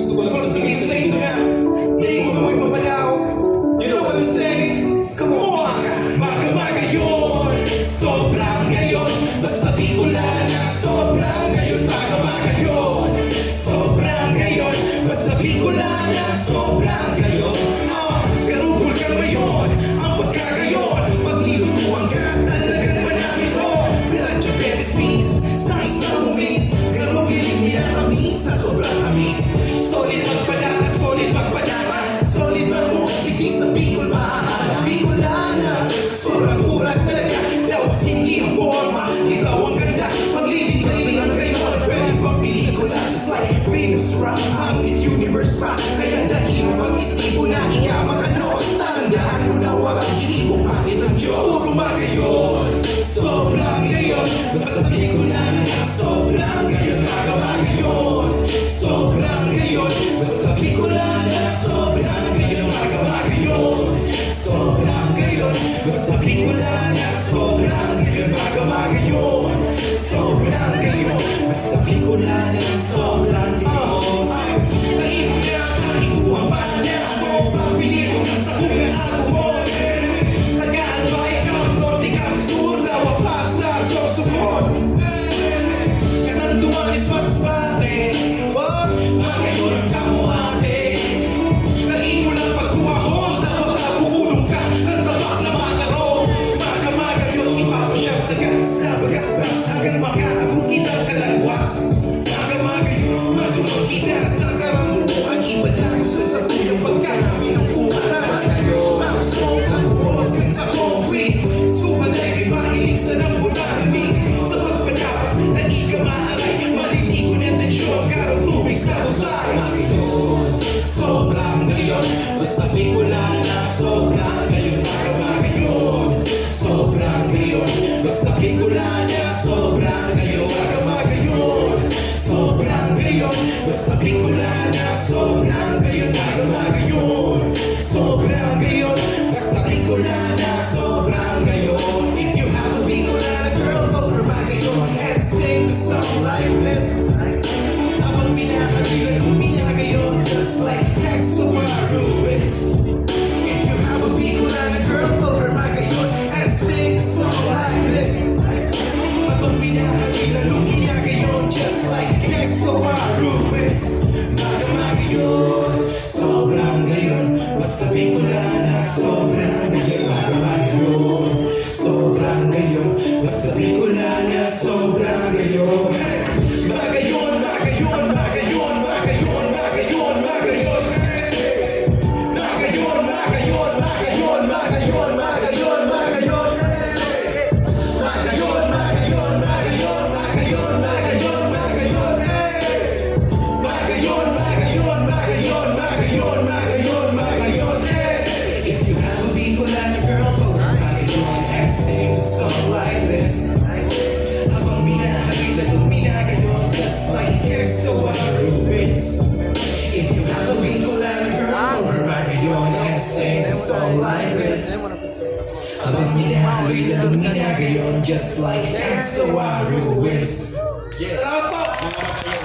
Gusto ko lang sabihin sa inyo na hindi ko mo ipapalaw. You know what I'm saying? Come on, maga-maga yun, sobrang ngayon. Basta Bicolana, sobrang ngayon. Maga-maga yun, sobrang ngayon. Basta Bicolana, sobrang ngayon. Garupol ka ngayon, ang pagkagayon. Paglilutuan ka, talagang manami to. Pirancha, Betis, Beans, Stars, Marumis. Garong giling nila kami sa sobrang amis. Solid magpadama, solid magpadama. Solid mamot, hindi sa Bicol mahahanap. Bicolana, sobrang kurang talaga. Daw hindi ang forma, ikaw ang ganda. Paglilingay lang kayo, pwede pang pelikula. Just like Venus Rock, ang Miss Universe pa. Kaya dahil pag-isipo na ikaw makanos. Tandaan mo na walang kilibong bakit ang Diyos. Puro magayon, sobrang ngayon. Basta Bicolana, sobrang ngayon. Maga-magayon, sobrang ngayon. Basta Bicolana, sobrang ngayon. Maga-magayon, sobrang ngayon. Basta Bicolana, sobrang ngayon. Maga-magayon, sobrang ngayon. Basta Bicolana, sobrang ngayon. Naibo na, naibuang pa na ako. Pabili ko na sa kung ako mo. Nag-aalbay ka, norte ka, sur. Dawa pa sa sosupon. Katanduan is mas pate. Magayon ang kamuate. Naibo lang pagkuhahon. Dapat napukulong ka. Ang tabak na mataro. Maga-maga yun, ipapasyap na ka sa bagasbas. Hanggang makaabot kitang kalagwas. Maga-maga yun, madumang kita sa karamuan. Ipadagusan sa tuyong pagkakami ng kuha. Mga smoke ang buwan sa concrete. Sumanay may mahilig sa nambunanig. Sa pagpadapat, nag-iga maaray. Maliligo na tensyon, karaw tubig sa usay. Magayon, sobrang ngayon. Basta Bicolana, sobrang ngayon. Maga-magayon, sobrang ngayon. Basta Bicolana, sobrang ngayon. Maga-magayon, sobrang ngayon. Basta Bicolana, sobrang ngayon. Maga-magayon, sobrang ngayon. Basta Bicolana, sobrang ngayon. If you have a Bicolana girl, go her magayon and sing the song like this. Habang minahalilan mo minagayon, just like Hexo Ruiz. If you have a Bicolana girl, go her magayon and sing the song like this. Habang minahalilan mo minagayon, just like Hexo Ruiz. Maga-magayon, sobrang ngayon. Basta Bicolana, sobrang ngayon. Maga-magayon, sobrang ngayon. Basta Bicolana, sobrang ngayon. Magayon, magayon, magayon, magayon, magayon, magayon. Magayon, magayon, magayon, magayon, magayon, magayon. Magayon, magayon, magayon, magayon, magayon, magayon. Magayon, magayon, magayon, magayon, magayon, magayon. If you have a Bicolana girl, go to magayon and sing the song like this. Habang minahalilan ng minagayon, just like Hexo Ruiz. If you have a Bicolana girl, go to magayon and sing the song like this. Habang minahalilan ng minagayon, just like Hexo Ruiz. Salamat po!